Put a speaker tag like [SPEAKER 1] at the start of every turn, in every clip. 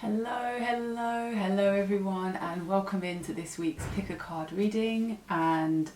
[SPEAKER 1] Hello everyone, and welcome into this week's Pick a Card reading. And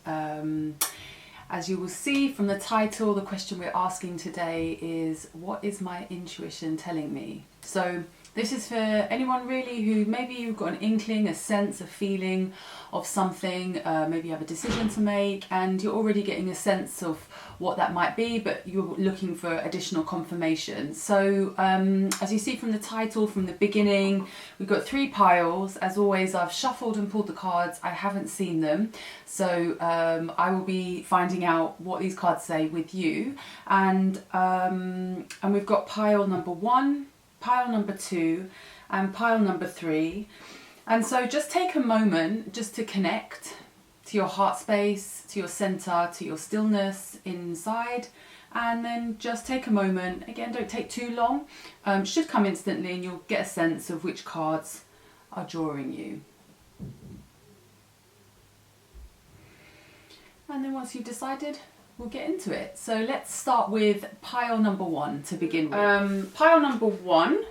[SPEAKER 1] as you will see from the title, the question we're asking today is, what is my intuition telling me? So this is for anyone really who maybe you've got an inkling, a sense, a feeling of something, maybe you have a decision to make and you're already getting a sense of what that might be, but you're looking for additional confirmation. So as you see from the title, from the beginning, we've got 3 piles. As always, I've shuffled and pulled the cards. I haven't seen them. So I will be finding out what these cards say with you. And we've got pile number 1, pile number 2 and pile number 3. And so just take a moment just to connect to your heart space, to your center, to your stillness inside, and then just take a moment. Again, don't take too long. Should come instantly and you'll get a sense of which cards are drawing you. And then once you've decided, we'll get into it. So let's start with pile number 1 to begin with. Pile number 1,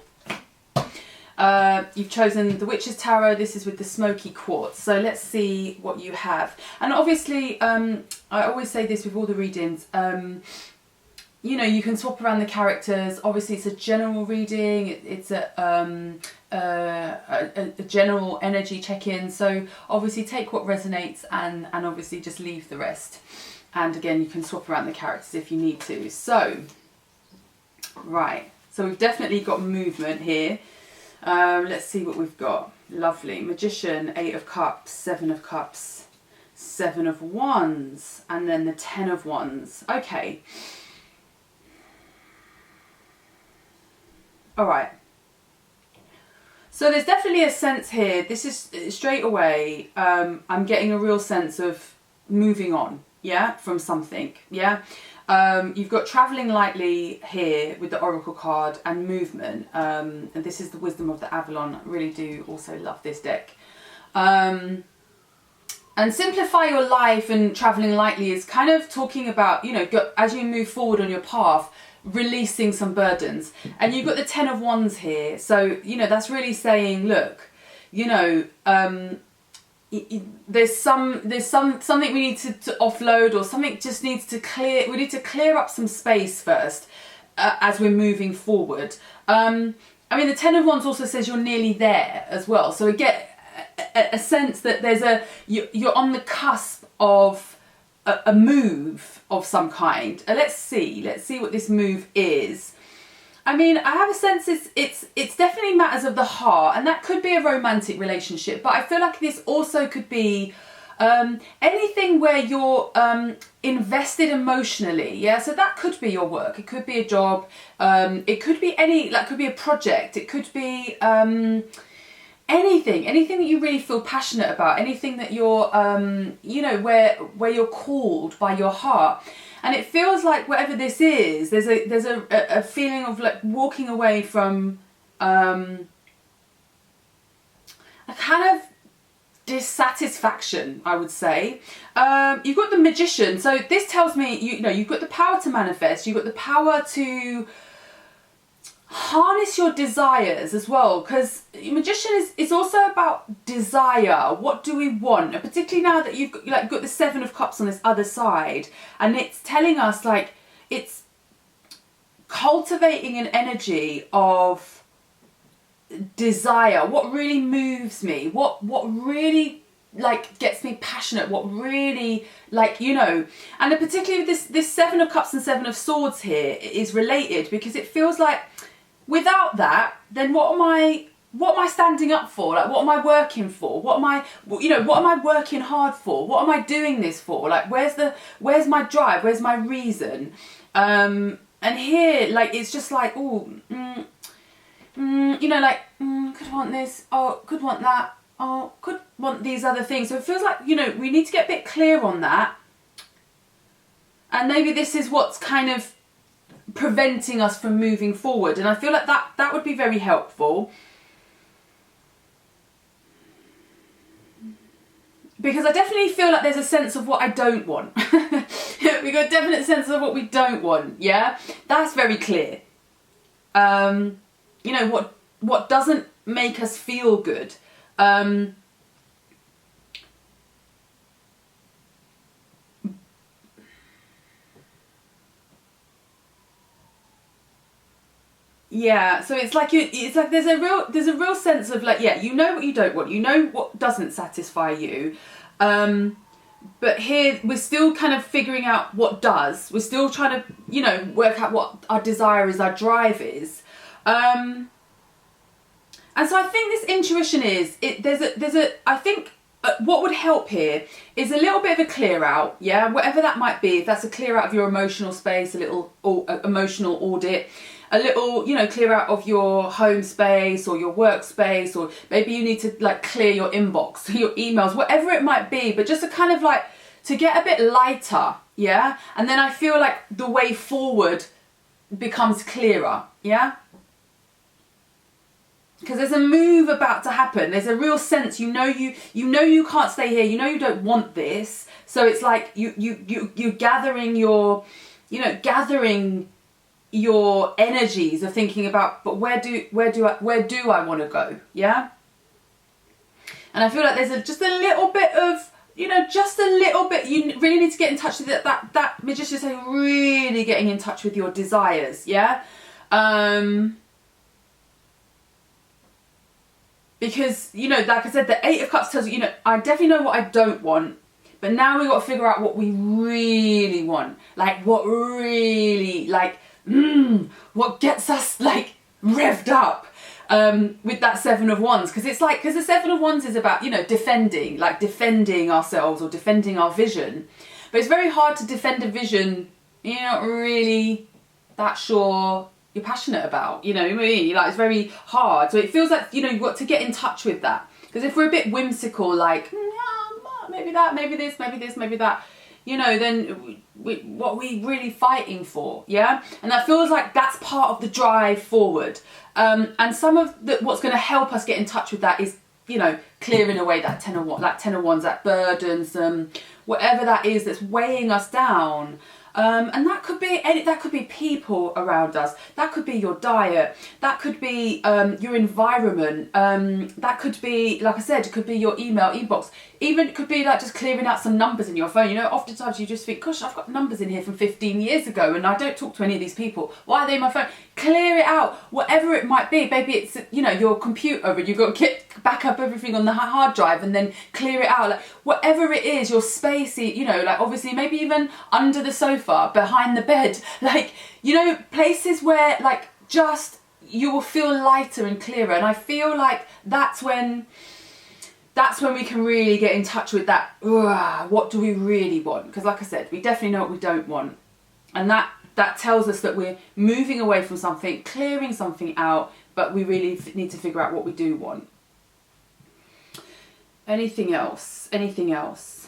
[SPEAKER 1] you've chosen the Witch's Tarot. This is with the smoky quartz. So let's see what you have. And obviously, I always say this with all the readings, you know, you can swap around the characters. Obviously, it's a general reading. It's a general energy check-in. So obviously take what resonates and obviously just leave the rest. And again, you can swap around the characters if you need to. So, right. So we've definitely got movement here. Let's see what we've got. Lovely. Magician, 8 of Cups, 7 of Cups, 7 of Wands, and then the 10 of Wands. Okay. All right. So there's definitely a sense here. This is straight away. I'm getting a real sense of moving on. Yeah, from something. Yeah. You've got traveling lightly here with the Oracle card and movement. And this is the Wisdom of the Avalon. I really do also love this deck. And simplify your life and traveling lightly is kind of talking about, you know, as you move forward on your path, releasing some burdens. And you've got the 10 of Wands here. So, you know, that's really saying, look, you know, there's something we need to offload, or something just needs to clear. We need to clear up some space first as we're moving forward. I mean, the 10 of Wands also says you're nearly there as well. So we get a sense that you're on the cusp of a move of some kind. Let's see what this move is. I mean, I have a sense it's definitely matters of the heart, and that could be a romantic relationship, but I feel like this also could be anything where you're invested emotionally. Yeah, so that could be your work, it could be a job, it could be could be a project, it could be anything that you really feel passionate about, anything that you're you know, where you're called by your heart. And it feels like whatever this is, there's a feeling of like walking away from a kind of dissatisfaction, I would say. You've got the Magician. So this tells me, you know, you've got the power to manifest. You've got the power to harness your desires as well, because Magician is also about desire. What do we want? And particularly now that you've got the 7 of Cups on this other side, and it's telling us like it's cultivating an energy of desire. What really moves me? What really like gets me passionate? What really, like, you know, and particularly with this 7 of Cups and 7 of Swords here is related, because it feels like without that, then what am I standing up for? Like, what am I working for? What am I working hard for? What am I doing this for? Like, where's my drive? Where's my reason? And here, like, it's just like, oh, you know, like, could want this, oh, could want that, oh, could want these other things. So it feels like, you know, we need to get a bit clear on that. And maybe this is what's kind of preventing us from moving forward, and I feel like that would be very helpful, because I definitely feel like there's a sense of what I don't want. We got a definite sense of what we don't want. Yeah, that's very clear. You know, what doesn't make us feel good. Yeah, so it's like there's a real sense of like, yeah, you know what you don't want, you know what doesn't satisfy you, but here we're still kind of figuring out what does. We're still trying to, you know, work out what our desire is, our drive is, and so I think this intuition is I think what would help here is a little bit of a clear out, yeah, whatever that might be. If that's a clear out of your emotional space, a little emotional audit, a little, you know, clear out of your home space or your workspace, or maybe you need to like clear your inbox, your emails, whatever it might be, but just to kind of like to get a bit lighter, yeah. And then I feel like the way forward becomes clearer, yeah. Because there's a move about to happen. There's a real sense, you know you can't stay here. You know you don't want this. So it's like you're gathering your, you know, gathering your energies of thinking about, but where do I want to go? Yeah. And I feel like there's just a little bit of, you know, just a little bit. You really need to get in touch with that magician saying, really getting in touch with your desires. Yeah. Because, you know, like I said, the Eight of Cups tells you, you know, I definitely know what I don't want, but now we've got to figure out what we really want. Like, what really, like, what gets us, like, revved up with that Seven of Wands. Because it's like, because the Seven of Wands is about, you know, defending ourselves or defending our vision. But it's very hard to defend a vision you're not really that sure you're passionate about, you know what I mean? Like, it's very hard. So it feels like, you know, you've got to get in touch with that. Because if we're a bit whimsical, like, maybe that, maybe this, maybe this, maybe that, you know, then what are we really fighting for, yeah? And that feels like that's part of the drive forward. And some of what's going to help us get in touch with that is, you know, clearing away that Ten of Wands, that burdensome, whatever that is that's weighing us down. And that could be people around us. That could be your diet. That could be your environment. That could be, like I said, it could be your email inbox. Even it could be like just clearing out some numbers in your phone. You know, oftentimes you just think, gosh, I've got numbers in here from 15 years ago and I don't talk to any of these people. Why are they in my phone? Clear it out, whatever it might be. Maybe it's, you know, your computer and you've got to back up everything on the hard drive and then clear it out. Like, whatever it is, your space, you know, like obviously maybe even under the sofa, behind the bed, like, you know, places where like just you will feel lighter and clearer. And I feel like that's when we can really get in touch with that, what do we really want? Because like I said, we definitely know what we don't want. And that tells us that we're moving away from something, clearing something out, but we really need to figure out what we do want. Anything else? Anything else?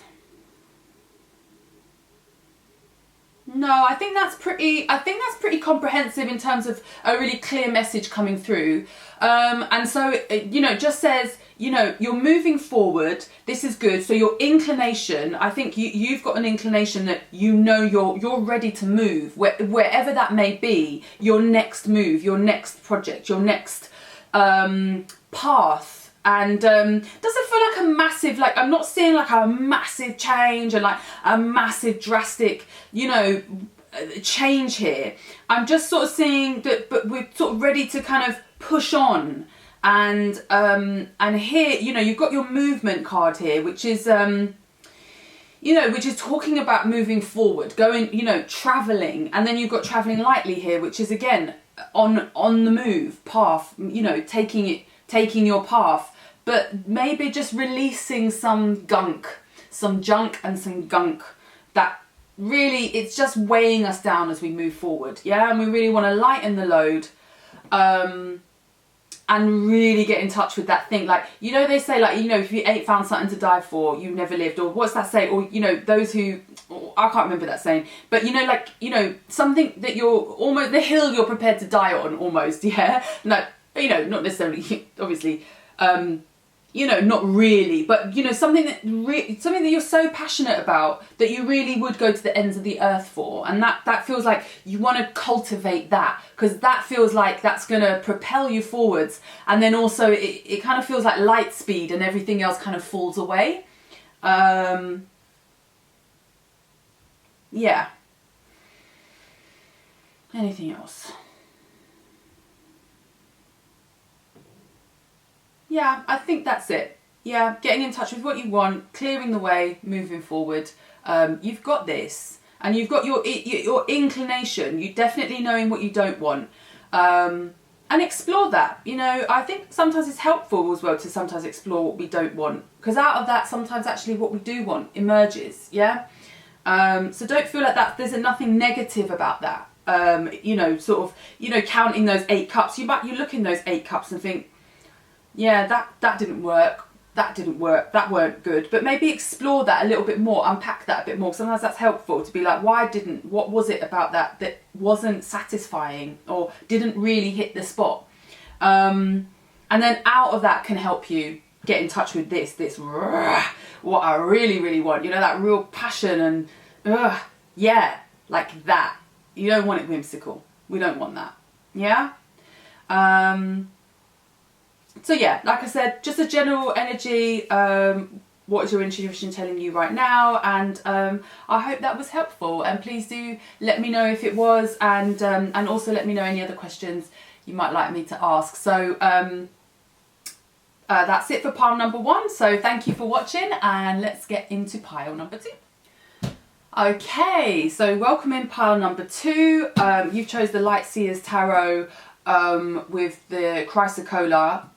[SPEAKER 1] No, I think that's pretty comprehensive in terms of a really clear message coming through. And so, you know, it just says, you know, you're moving forward. This is good. So your inclination, I think you've got an inclination that, you know, you're ready to move wherever that may be. Your next move, your next project, your next path. And doesn't feel like a massive, like, I'm not seeing like a massive change and like a massive drastic, you know, change here. I'm just sort of seeing that, but we're sort of ready to kind of push on. And here, you know, you've got your movement card here, which is, you know, which is talking about moving forward, going, you know, traveling. And then you've got traveling lightly here, which is again on the move, path, you know, taking your path, but maybe just releasing some junk and some gunk that really, it's just weighing us down as we move forward. Yeah. And we really want to lighten the load, and really get in touch with that thing. Like, you know, they say, like, you know, if you ain't found something to die for, you never lived. Or what's that say? Or, you know, those who, I can't remember that saying. But, you know, like, you know, something that you're almost, the hill you're prepared to die on almost, yeah? No, you know, not necessarily, obviously, not really, but something that you're so passionate about that you really would go to the ends of the earth for, and that feels like you want to cultivate that, because that feels like that's going to propel you forwards, and then also it kind of feels like light speed and everything else kind of falls away. Yeah. Anything else? Yeah, I think that's it. Yeah, getting in touch with what you want, clearing the way, moving forward. You've got this, and you've got your inclination. You definitely knowing what you don't want, and explore that. I think sometimes it's helpful as well to sometimes explore what we don't want, because out of that sometimes actually what we do want emerges. Yeah. So don't feel like that. There's nothing negative about that. Counting those 8 cups. You look in those 8 cups and think, yeah, that didn't work. That didn't work. That weren't good. But maybe explore that a little bit more, unpack that a bit more. Sometimes that's helpful to be like, what was it about that wasn't satisfying or didn't really hit the spot? And then out of that can help you get in touch with this, what I really, really want. That real passion and, yeah, like that. You don't want it whimsical. We don't want that. Yeah? So yeah, like I said, just a general energy. What is your intuition telling you right now? And I hope that was helpful. And please do let me know if it was, and also let me know any other questions you might like me to ask. So that's it for pile number 1. So thank you for watching, and let's get into pile number 2. Okay, so welcome in pile number 2. You've chose the Light Seers Tarot with the Chrysocolla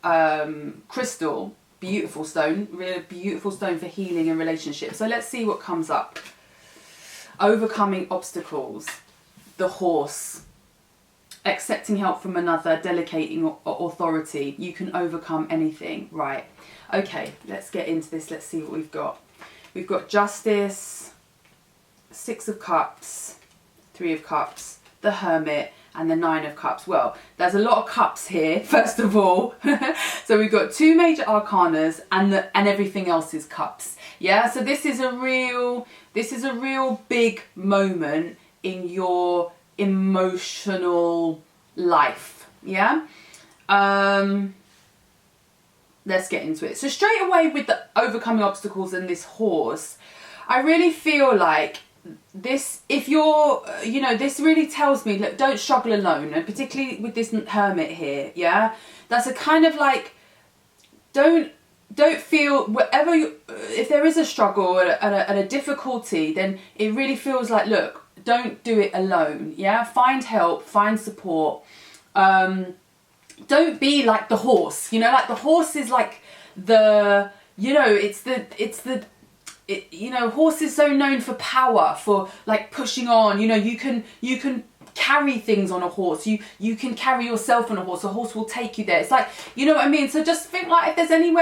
[SPEAKER 1] crystal. Beautiful stone, really beautiful stone for healing and relationships. So let's see what comes up. Overcoming obstacles, the Horse, accepting help from another, delegating authority. You can overcome anything, right? Okay, let's get into this. Let's see what we've got. We've got Justice, 6 of Cups, 3 of Cups, the Hermit, and the 9 of Cups. Well, there's a lot of cups here, first of all. So we've got 2 major arcanas, and everything else is cups. Yeah, so this is a real big moment in your emotional life. Yeah. Let's get into it. So straight away with the overcoming obstacles and this Horse, I really feel like this, if you're, this really tells me, look, don't struggle alone. And particularly with this Hermit here, yeah, that's a kind of like, don't feel, whatever if there is a struggle and a difficulty, then it really feels like, look, don't do it alone. Yeah, find help, find support. Don't be like the Horse. Like the Horse is like the, Horse is so known for power, for like pushing on. You can carry things on a horse. You can carry yourself on a horse. A horse will take you there. It's like, you know what I mean? So just think like if there's any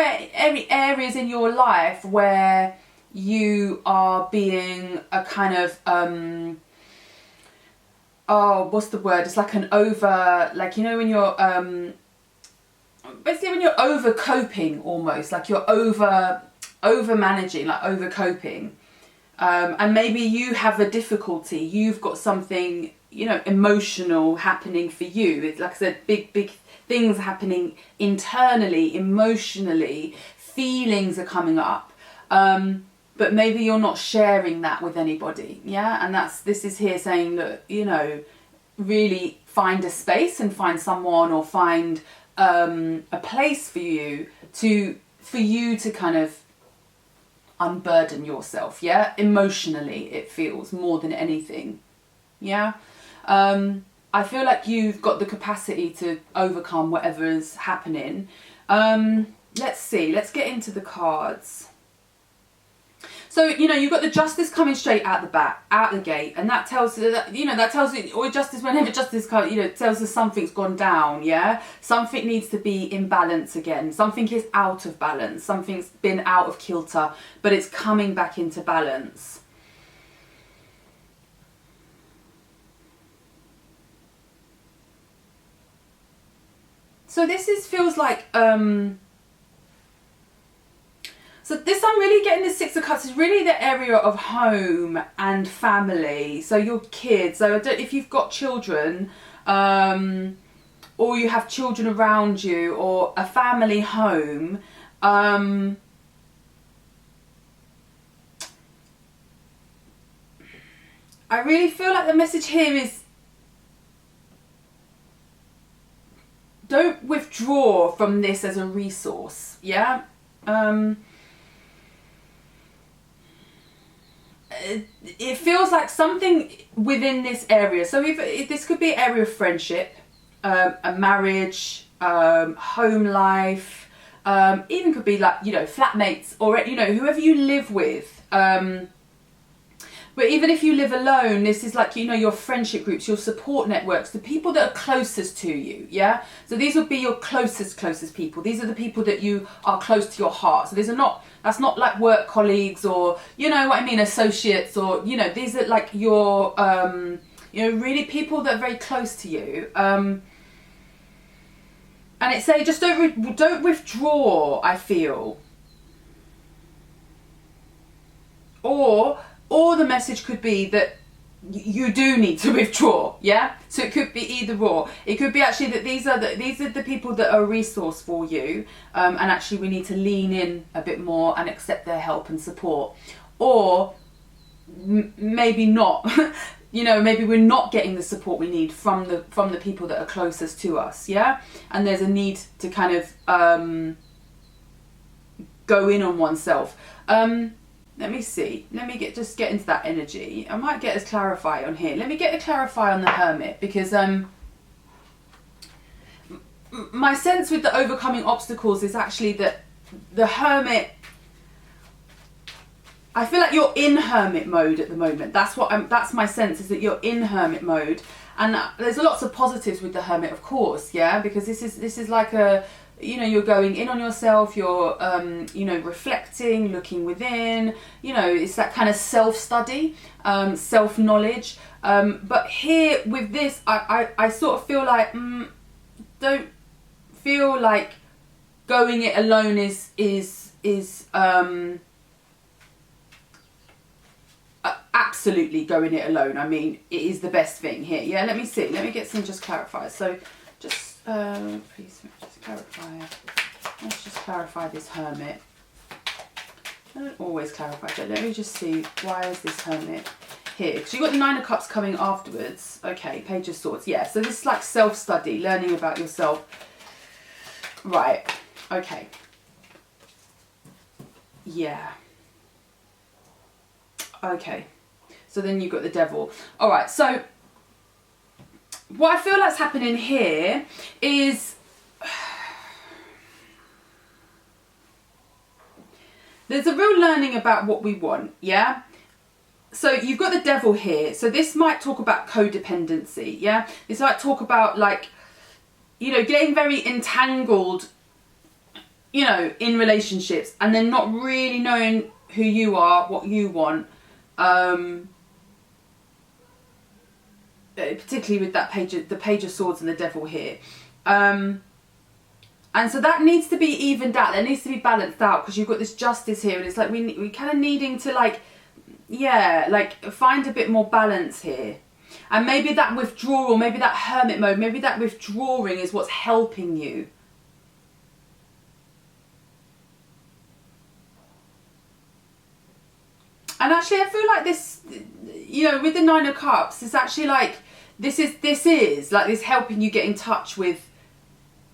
[SPEAKER 1] areas in your life where you are being a kind of what's the word? It's like an over, like, when you're basically when you're over coping, almost like you're over managing, like over coping, and maybe you have a difficulty, you've got something, emotional happening for you. It's like I said, big things happening internally, emotionally, feelings are coming up, but maybe you're not sharing that with anybody. Yeah, and this is here saying, look, really find a space and find someone, or find a place for you to kind of unburden yourself. Yeah, emotionally it feels more than anything. Yeah, I feel like you've got the capacity to overcome whatever is happening. Let's see, let's get into the cards. So, you've got the Justice coming straight out the gate, and that tells you that, or Justice, whenever Justice comes, tells us something's gone down, yeah? Something needs to be in balance again. Something is out of balance. Something's been out of kilter, but it's coming back into balance. So this feels like, So this, I'm really getting this Six of Cups is really the area of home and family. So your kids, so I don't, if you've got children, or you have children around you, or a family home, I really feel like the message here is, don't withdraw from this as a resource, yeah? It feels like something within this area. So if this could be an area of friendship, a marriage, home life, even could be like, you know, flatmates, or, you know, whoever you live with. But even if you live alone, this is like, you know, your friendship groups, your support networks, the people that are closest to you, yeah? So these would be your closest people. These are the people that you are close to your heart. So these are not, that's not like work colleagues, or, you know what I mean, associates, or, you know, these are like your, you know, really people that are very close to you. And it's saying just don't withdraw, I feel. Or the message could be that you do need to withdraw, yeah? So it could be either or. It could be actually that these are the people that are a resource for you, and actually we need to lean in a bit more and accept their help and support. Or maybe not. You know, maybe we're not getting the support we need from the people that are closest to us, yeah? And there's a need to kind of go in on oneself. Let me see. Let me just get into that energy. I might get us clarify on here. Let me get a clarify on the Hermit, because my sense with the overcoming obstacles is actually that the Hermit, I feel like you're in Hermit mode at the moment. That's my sense, is that you're in Hermit mode. And there's lots of positives with the Hermit, of course, yeah, because this is like a, you know, you're going in on yourself, you're, you know, reflecting, looking within, you know, it's that kind of self-study, self-knowledge. But here with this, I sort of feel like, don't feel like going it alone is absolutely going it alone. I mean, it is the best thing here. Yeah, let me see. Let me get some just clarifiers. So just, please just clarify. Let's just clarify this Hermit. I don't always clarify, but let me just see, why is this Hermit here? Because you've got the Nine of Cups coming afterwards. Okay, Page of Swords. Yeah, so this is like self-study, learning about yourself. Right, okay. Yeah. Okay. So then you've got the Devil. All right, so what I feel like's happening here is there's a real learning about what we want, yeah? So you've got the Devil here. So this might talk about codependency, yeah? This might talk about, like, you know, getting very entangled, you know, in relationships, and then not really knowing who you are, what you want. Particularly with that the Page of Swords and the Devil here. And so that needs to be evened out. There needs to be balanced out, because you've got this Justice here, and it's like we kind of needing to, like, yeah, like find a bit more balance here. And maybe that withdrawal, maybe that Hermit mode, maybe that withdrawing is what's helping you. And actually, I feel like this, you know, with the Nine of Cups, it's actually like, this is like this helping you get in touch with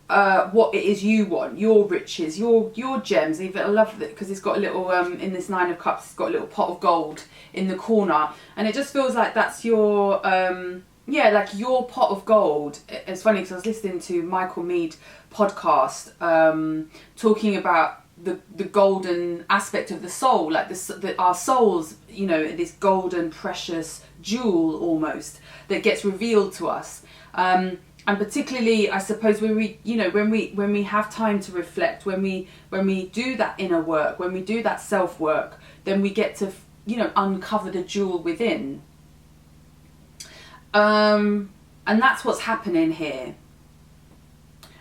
[SPEAKER 1] what it is you want, your riches, your gems. Even I love it because it's got a little in this Nine of Cups, it's got a little pot of gold in the corner, and it just feels like that's your yeah, like your pot of gold. It's funny because I was listening to Michael Meade podcast talking about the golden aspect of the soul, like our souls, you know, this golden precious jewel almost that gets revealed to us, and particularly I suppose when we, you know, when we have time to reflect, when we do that inner work, when we do that self work, then we get to, you know, uncover the jewel within, and that's what's happening here.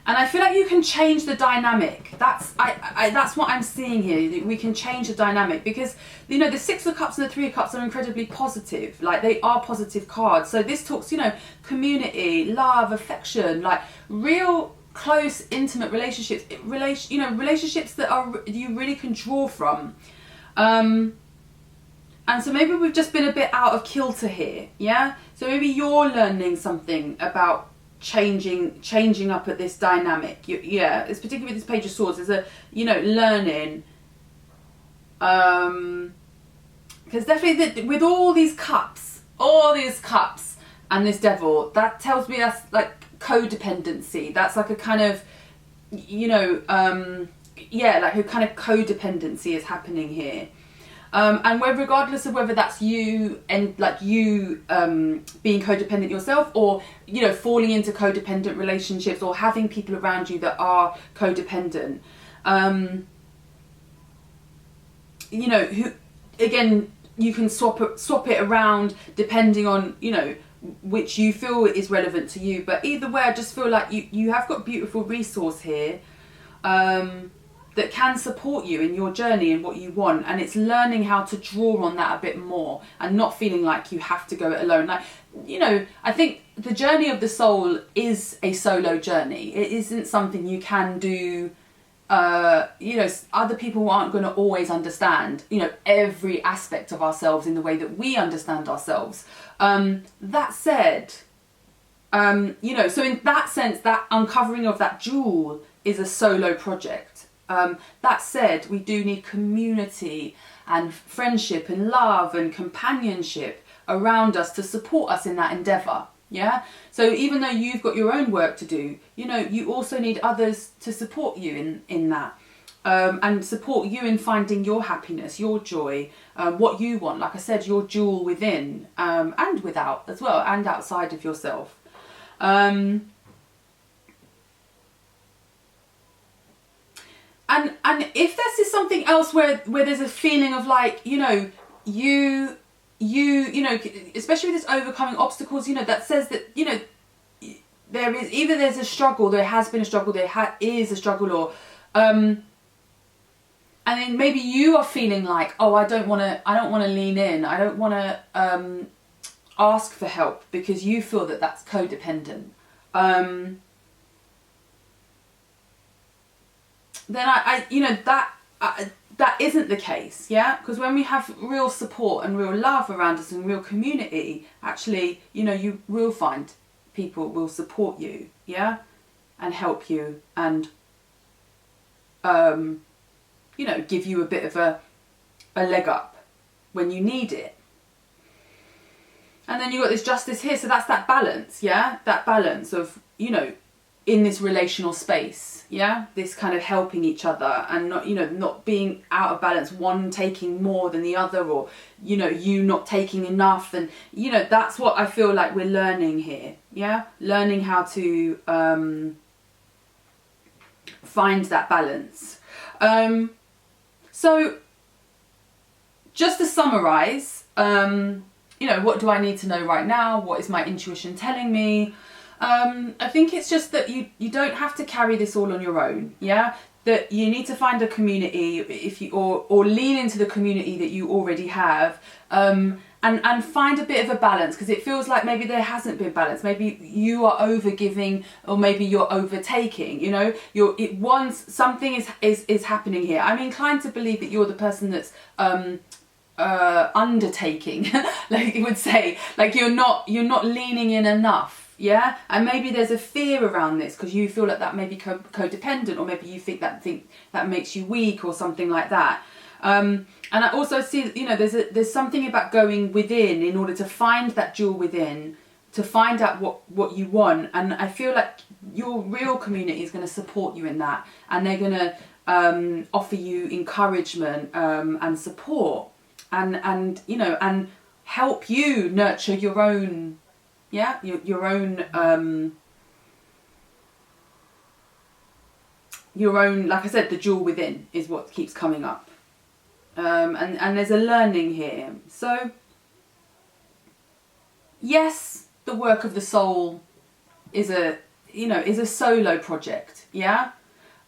[SPEAKER 1] And I feel like you can change the dynamic. That's that's what I'm seeing here. We can change the dynamic because, you know, the Six of Cups and the Three of Cups are incredibly positive. Like, they are positive cards. So this talks, you know, community, love, affection, like real close, intimate relationships. Relationships that are you really can draw from. And so maybe we've just been a bit out of kilter here, yeah? So maybe you're learning something about changing up at this dynamic. Yeah, it's particularly with this Page of Swords. There's a, you know, learning. Because definitely with all these cups and this Devil, that tells me that's like codependency. That's like a kind of, you know, like a kind of codependency is happening here. And regardless of whether that's you and like you being codependent yourself, or, you know, falling into codependent relationships, or having people around you that are codependent, you know, who, again, you can swap it around depending on, you know, which you feel is relevant to you. But either way, I just feel like you have got beautiful resource here. That can support you in your journey and what you want, and it's learning how to draw on that a bit more and not feeling like you have to go it alone. Like, you know, I think the journey of the soul is a solo journey. It isn't something you can do, you know, other people aren't going to always understand, you know, every aspect of ourselves in the way that we understand ourselves. That said, you know, so in that sense, that uncovering of that jewel is a solo project. That said, we do need community and friendship and love and companionship around us to support us in that endeavour. Yeah. So even though you've got your own work to do, you know, you also need others to support you in that, and support you in finding your happiness, your joy, what you want. Like I said, your jewel within, and without as well, and outside of yourself. And if this is something else where there's a feeling of like, you know, you know, especially with this overcoming obstacles, you know, that says that, you know, there's a struggle, there has been a struggle, is a struggle, or and then maybe you are feeling like, oh, I don't want to lean in, I don't want to ask for help, because you feel that that's codependent. Then I you know, that isn't the case, yeah? Because when we have real support and real love around us and real community, actually, you know, you will find people will support you, yeah? And help you and, you know, give you a bit of a leg up when you need it. And then you've got this Justice here, so that's that balance, yeah? That balance of, you know, in this relational space, yeah, this kind of helping each other and not, you know, not being out of balance, one taking more than the other, or, you know, you not taking enough. And, you know, that's what I feel like we're learning here, yeah, learning how to find that balance. So just to summarize, you know, what do I need to know right now? What is my intuition telling me? I think it's just that you don't have to carry this all on your own, yeah? That you need to find a community, if you or lean into the community that you already have, and find a bit of a balance, because it feels like maybe there hasn't been balance. Maybe you are over giving, or maybe you're overtaking, you know? Something is happening here. I'm inclined to believe that you're the person that's undertaking, like you would say, like you're not leaning in enough. Yeah, and maybe there's a fear around this because you feel like that may be codependent, or maybe you think that makes you weak or something like that. And I also see, you know, there's something about going within in order to find that jewel within, to find out what you want. And I feel like your real community is going to support you in that, and they're going to offer you encouragement and support, and you know, and help you nurture your own. Yeah, your own, like I said, the jewel within is what keeps coming up. And there's a learning here. So, yes, the work of the soul is is a solo project, yeah?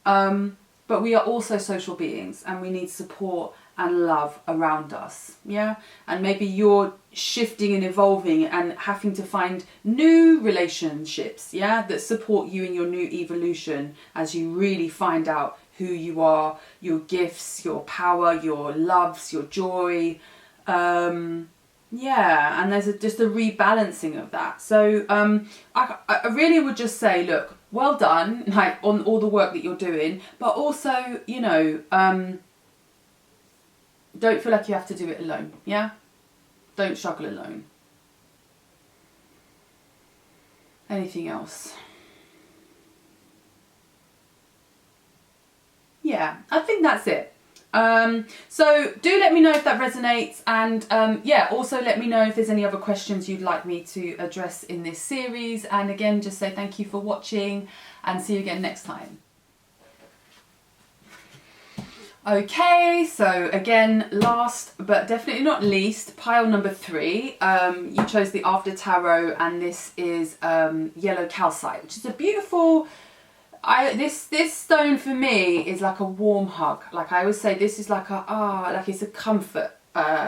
[SPEAKER 1] But we are also social beings and we need support and love around us, yeah? And maybe you're shifting and evolving and having to find new relationships, yeah, that support you in your new evolution as you really find out who you are, your gifts, your power, your loves, your joy. Yeah, and there's just a rebalancing of that. So I really would just say, look, well done, like, on all the work that you're doing, but also, don't feel like you have to do it alone, yeah? Don't struggle alone. Anything else? Yeah, I think that's it. So do let me know if that resonates, and also let me know if there's any other questions you'd like me to address in this series. And again, just say thank you for watching and see you again next time. Okay, so again, last but definitely not least, pile number 3. You chose the After Tarot, and this is yellow calcite, which is a beautiful. This stone for me is like a warm hug. Like I always say, this is like it's a comfort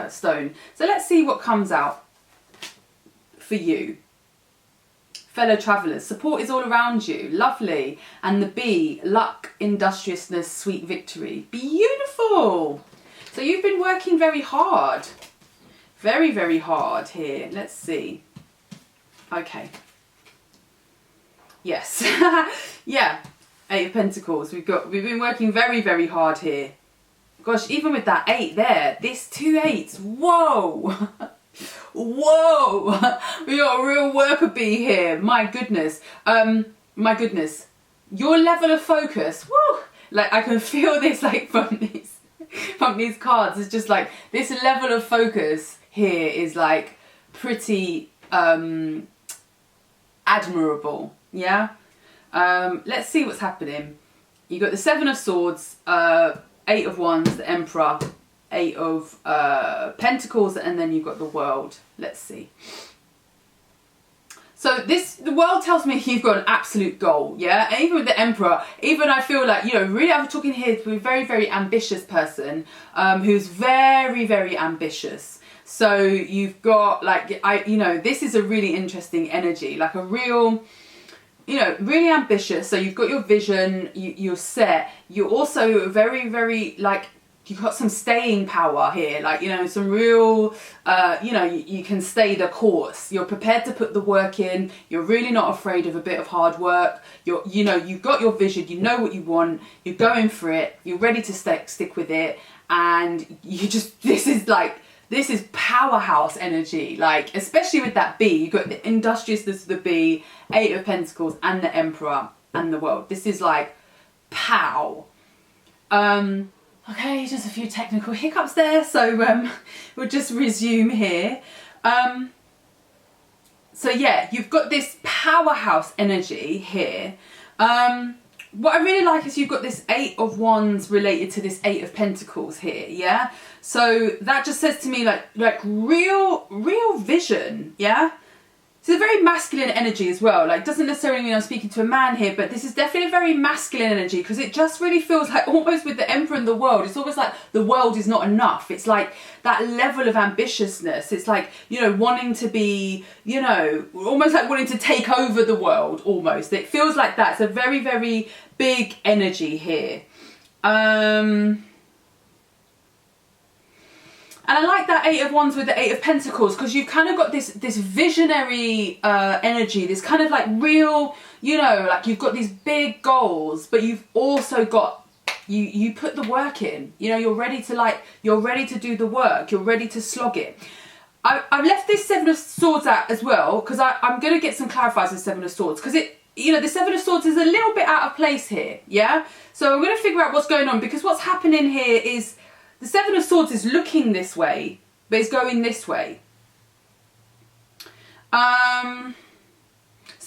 [SPEAKER 1] stone. So let's see what comes out for you. Fellow travellers, support is all around you. Lovely. And the B, luck, industriousness, sweet victory. Beautiful. So you've been working very hard. Very, very hard here. Let's see. Okay. Yes. Yeah. 8 of Pentacles. We've been working very, very hard here. Gosh, even with that 8 there, this 2 8s. Whoa. Whoa. We got a real worker bee here. My goodness. My goodness. Your level of focus. Woo. Like I can feel this like from these cards. It's just like this level of focus here is like pretty admirable. Yeah. Let's see what's happening. You got the 7 of Swords, 8 of Wands, the Emperor, 8 of Pentacles, and then you've got the World. Let's see. So the World tells me you've got an absolute goal, yeah? And even with the Emperor, even I feel like, really I'm talking here to a very, very ambitious person who's very, very ambitious. So you've got like, this is a really interesting energy, like a real, really ambitious. So you've got your vision, you're set. You're also very, very, like, you've got some staying power here. Like, some real, you can stay the course. You're prepared to put the work in. You're really not afraid of a bit of hard work. You've got your vision. You know what you want. You're going for it. You're ready to stick with it. And this is powerhouse energy, like, especially with that B. You've got the industriousness of the B, 8 of Pentacles, and the Emperor, and the World. This is like, pow. Okay, just a few technical hiccups there, so we'll just resume here. So yeah, you've got this powerhouse energy here. What I really like is you've got this 8 of Wands related to this 8 of Pentacles here, yeah? So that just says to me like real vision, yeah? It's a very masculine energy as well. Like, doesn't necessarily mean I'm speaking to a man here, but this is definitely a very masculine energy, because it just really feels like, almost with the Emperor and the World, it's almost like the world is not enough. It's like that level of ambitiousness. It's like, wanting to be, almost like wanting to take over the world, almost. It feels like that. It's a very, very big energy here. And I like that 8 of Wands with the 8 of Pentacles, because you've kind of got this visionary energy, this kind of like real, like you've got these big goals, but you've also got, you put the work in, you're ready to do the work, you're ready to slog it. I've left this 7 of Swords out as well, because I'm going to get some clarifiers with 7 of Swords, because the 7 of Swords is a little bit out of place here, yeah? So I'm going to figure out what's going on, because what's happening here is, the 7 of Swords is looking this way, but it's going this way. So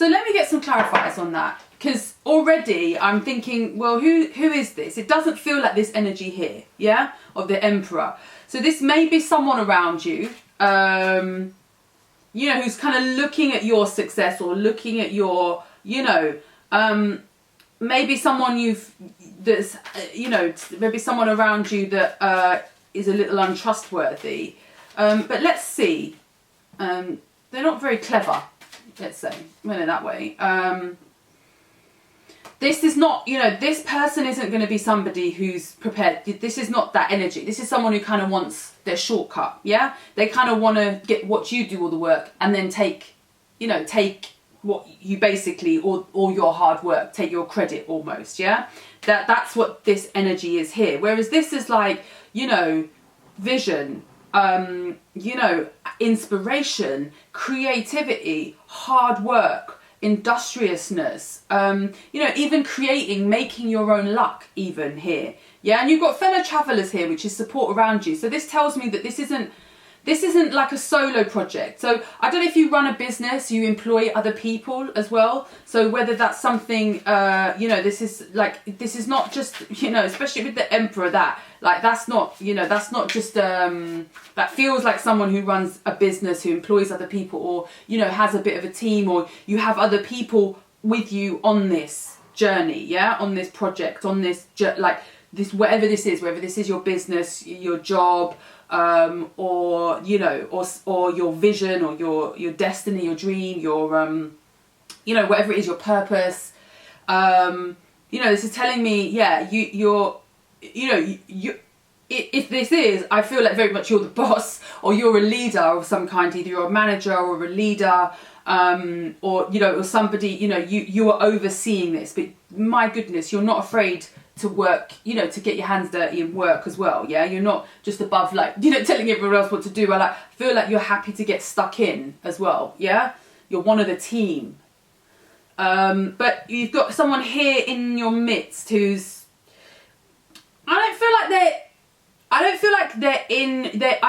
[SPEAKER 1] let me get some clarifiers on that, because already I'm thinking, well, who is this? It doesn't feel like this energy here, yeah, of the Emperor. So this may be someone around you, who's kind of looking at your success, or looking at your, Maybe someone maybe someone around you that is a little untrustworthy. But let's see. They're not very clever, let's say, put it that way. This is not, this person isn't going to be somebody who's prepared. This is not that energy. This is someone who kind of wants their shortcut, yeah? They kind of want to watch you do all the work and then take what you basically, or your hard work, take your credit almost, yeah? That's what this energy is here. Whereas this is like, vision, inspiration, creativity, hard work, industriousness, even making your own luck even here. Yeah, and you've got fellow travellers here, which is support around you. So this tells me that this isn't like a solo project. So I don't know if you run a business, you employ other people as well. So whether that's something, this is not just, especially with the Emperor, that's not just, that feels like someone who runs a business, who employs other people, or, has a bit of a team, or you have other people with you on this journey, yeah, on this project, on this, whatever this is, whether this is your business, your job, or your vision, or your destiny, your dream, your whatever it is, your purpose. This is telling me, yeah, if this is, I feel like very much you're the boss, or you're a leader of some kind. Either you're a manager or a leader, or somebody, you are overseeing this. But my goodness, you're not afraid to work, to get your hands dirty and work as well, yeah? You're not just above, telling everyone else what to do. I feel like you're happy to get stuck in as well, yeah? You're one of the team. But you've got someone here in your midst who's, I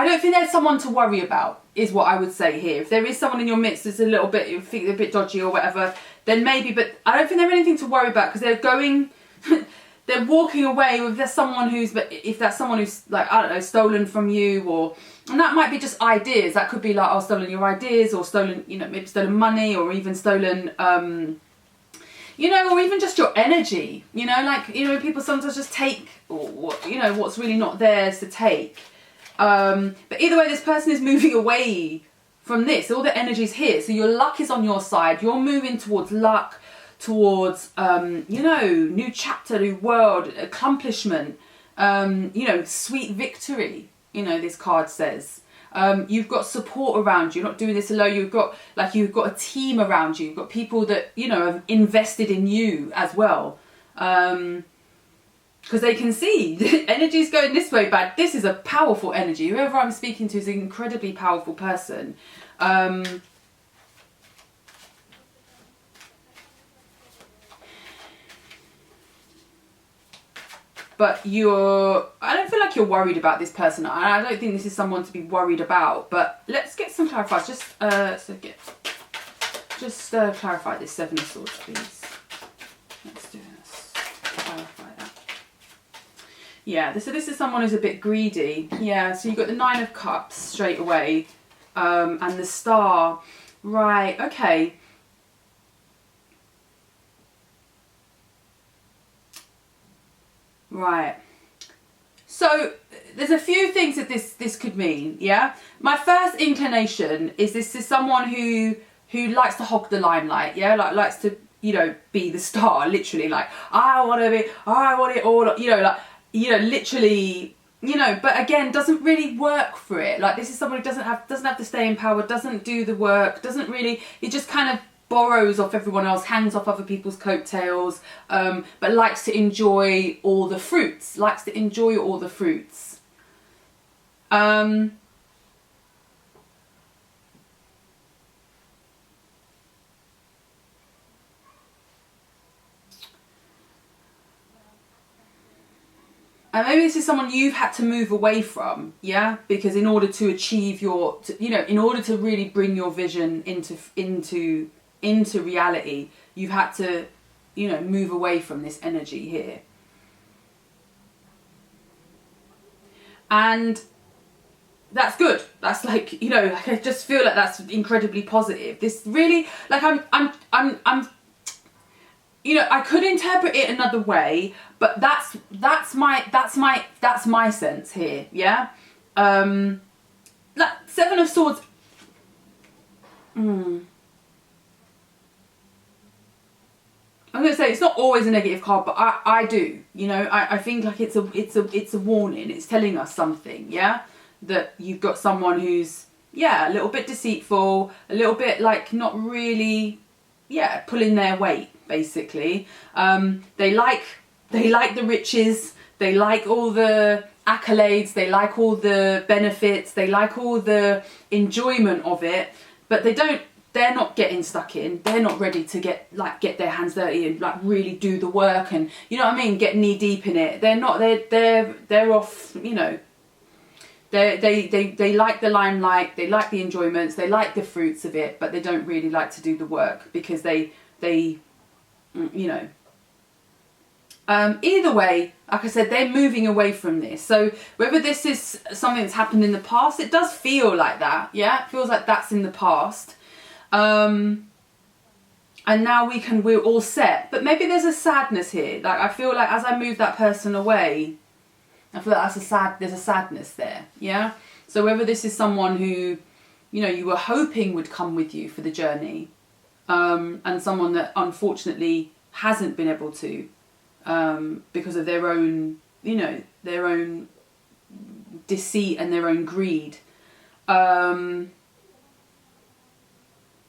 [SPEAKER 1] don't think there's someone to worry about, is what I would say here. If there is someone in your midst that's a little bit, you think they're a bit dodgy or whatever, then maybe, but I don't think they have anything to worry about, because they're going... they're walking away with someone who's like, I don't know, stolen from you, and that might be just ideas. That could be like, stolen your ideas, or stolen, maybe stolen money, or even stolen, or even just your energy, people sometimes just take, what's really not theirs to take. But either way, this person is moving away from this. All the energy's here. So your luck is on your side. You're moving towards luck, towards, new chapter, new world, accomplishment, sweet victory, this card says. You've got support around you. You're not doing this alone. You've got a team around you. You've got people that, have invested in you as well. Because they can see the energy's going this way, but this is a powerful energy. Whoever I'm speaking to is an incredibly powerful person. But I don't feel like you're worried about this person. I don't think this is someone to be worried about. But let's get some clarifiers. Just clarify this Seven of Swords, please. Let's do this. Clarify that. Yeah, so this is someone who's a bit greedy. Yeah, so you've got the Nine of Cups straight away, and the Star. Right, okay. Right. So there's a few things that this could mean, yeah? My first inclination is this is someone who likes to hog the limelight, yeah? Likes to, be the star, literally, I want it all, literally, but again, doesn't really work for it. This is someone who doesn't have the staying power, doesn't do the work, he just kind of borrows off everyone else, hangs off other people's coattails, but likes to enjoy all the fruits. And maybe this is someone you've had to move away from, yeah? Because in order to achieve in order to really bring your vision into reality, you've had to, move away from this energy here. And that's good. That's I just feel like that's incredibly positive. This really, you know, I could interpret it another way, but that's my sense here, yeah? Like, Seven of Swords, I'm going to say it's not always a negative card, but I do, you know, I think like it's a warning. It's telling us something, yeah? That you've got someone who's, yeah, a little bit deceitful, a little bit like not really, yeah, pulling their weight, basically. They like the riches, they like all the accolades, they like all the benefits, they like all the enjoyment of it, but they're not getting stuck in. They're not ready to get their hands dirty and like really do the work and, you know what I mean, get knee deep in it. They're not, they're off, you know. They like the limelight, they like the enjoyments, they like the fruits of it, but they don't really like to do the work because they you know. Either way, like I said, they're moving away from this. So whether this is something that's happened in the past, it does feel like that, yeah? It feels like that's in the past. And now we're all set. But maybe there's a sadness here. Like, I feel like as I move that person away, I feel like there's a sadness there, yeah? So whether this is someone who, you know, you were hoping would come with you for the journey, and someone that unfortunately hasn't been able to, because of their own, you know, their own deceit and their own greed.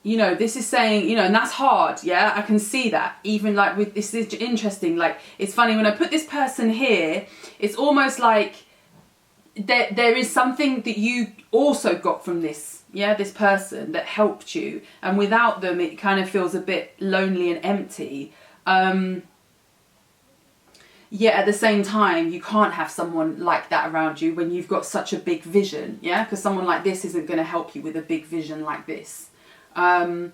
[SPEAKER 1] You know, this is saying, you know, and that's hard, yeah? I can see that. Even like with, this is interesting, like, it's funny, when I put this person here, it's almost like there is something that you also got from this, yeah, this person that helped you. And without them, it kind of feels a bit lonely and empty. Yet at the same time, you can't have someone like that around you when you've got such a big vision, yeah? Because someone like this isn't going to help you with a big vision like this. And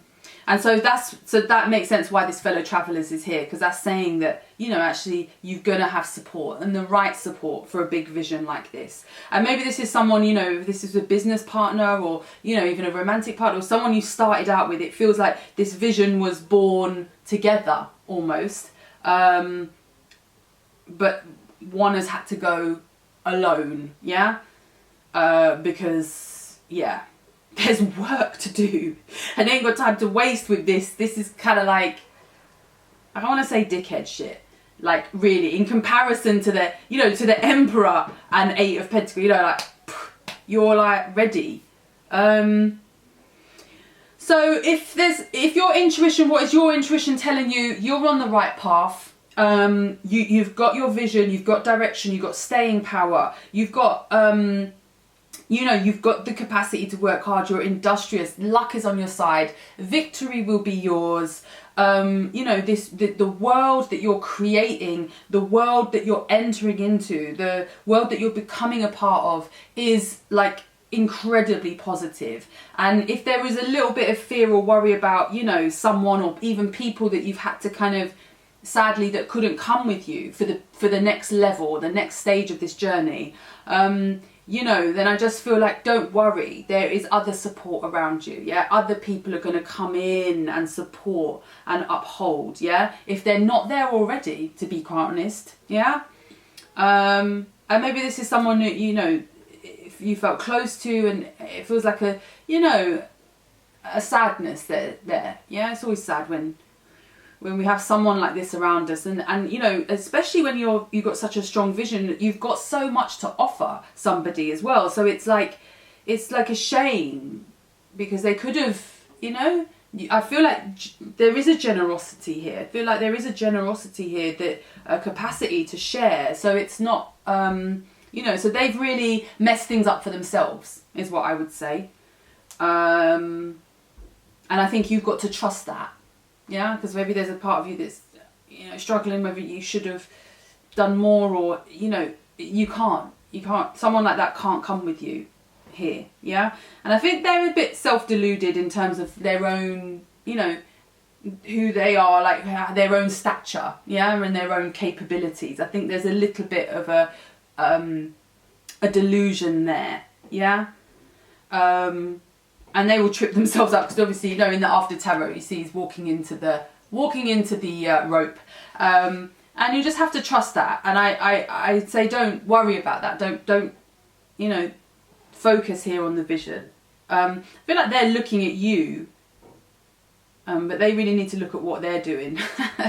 [SPEAKER 1] so that makes sense why this fellow travellers is here, because that's saying that, you know, actually you're going to have support, and the right support for a big vision like this. And maybe this is someone, you know, if this is a business partner or, you know, even a romantic partner or someone you started out with, it feels like this vision was born together almost. But one has had to go alone, yeah? Because, yeah, there's work to do and they ain't got time to waste with this. This is kind of like, I don't want to say dickhead shit, like really in comparison to the, you know, to the Emperor and Eight of Pentacles, you know, like you're like ready. So if your intuition, what is your intuition telling you? You're on the right path. You've got your vision, you've got direction, you've got staying power, you've got you know, you've got the capacity to work hard, you're industrious, luck is on your side, victory will be yours. You know, the world that you're creating, the world that you're entering into, the world that you're becoming a part of is like incredibly positive. And if there is a little bit of fear or worry about, you know, someone or even people that you've had to kind of, sadly, that couldn't come with you for the next level, the next stage of this journey, you know, then I just feel like, don't worry, there is other support around you, yeah? Other people are going to come in and support and uphold, yeah? If they're not there already, to be quite honest, yeah? And maybe this is someone that, you know, if you felt close to, and it feels like a, you know, a sadness there, yeah? It's always sad when we have someone like this around us, and you know, especially when you've got such a strong vision, you've got so much to offer somebody as well. So it's like a shame, because they could have, you know, I feel like there is a generosity here. I feel like there is a generosity here, that a capacity to share. So it's not, you know, so they've really messed things up for themselves, is what I would say. And I think you've got to trust that. Yeah, because maybe there's a part of you that's, you know, struggling, whether you should have done more, or, you know, you can't. Someone like that can't come with you here, yeah? And I think they're a bit self-deluded in terms of their own, you know, who they are, like their own stature, yeah, and their own capabilities. I think there's a little bit of a delusion there, yeah? And they will trip themselves up, because obviously, you know, in the after tarot, you see he's walking into the walking into the rope. And you just have to trust that. And I say don't worry about that. Don't you know, focus here on the vision. I feel like they're looking at you, but they really need to look at what they're doing.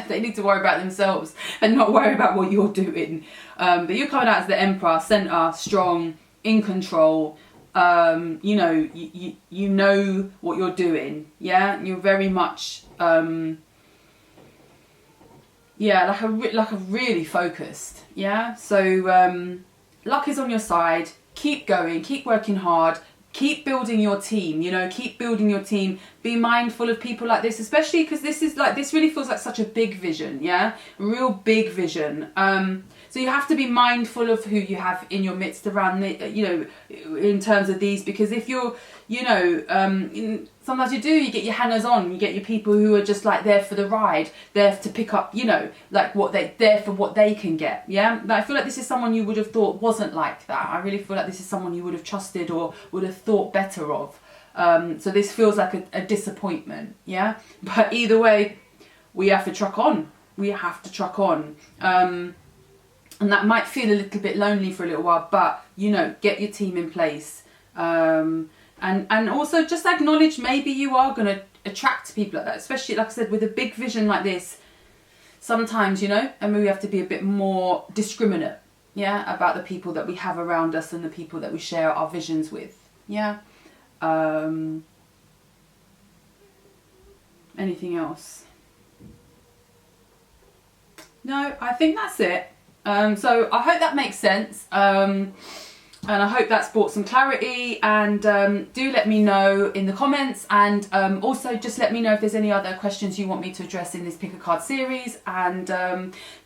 [SPEAKER 1] They need to worry about themselves and not worry about what you're doing. But you're coming out as the Emperor, centre, strong, in control. You know, you know what you're doing. Yeah, you're very much yeah, like a really focused. Yeah, so luck is on your side. Keep going, keep working hard. Keep building your team, you know, keep building your team. Be mindful of people like this, especially because this really feels like such a big vision, yeah? Real big vision. So you have to be mindful of who you have in your midst around, you know, in terms of these, because if you're, you know, sometimes you get your hangers on, you get your people who are just like there for the ride, there to pick up, you know, like there for what they can get, yeah? I feel like this is someone you would have thought wasn't like that. I really feel like this is someone you would have trusted or would have thought better of. So this feels like a disappointment, yeah? But either way, we have to truck on. We have to truck on. And that might feel a little bit lonely for a little while, but, you know, get your team in place. And also just acknowledge maybe you are going to attract people like that, especially, like I said, with a big vision like this. Sometimes, you know, and we have to be a bit more discriminate, yeah, about the people that we have around us and the people that we share our visions with, yeah. Anything else? No, I think that's it. So I hope that makes sense, and I hope that's brought some clarity, and do let me know in the comments, and also just let me know if there's any other questions you want me to address in this Pick a Card series, and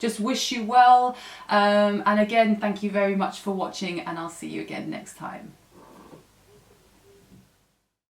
[SPEAKER 1] just wish you well, and again, thank you very much for watching, and I'll see you again next time.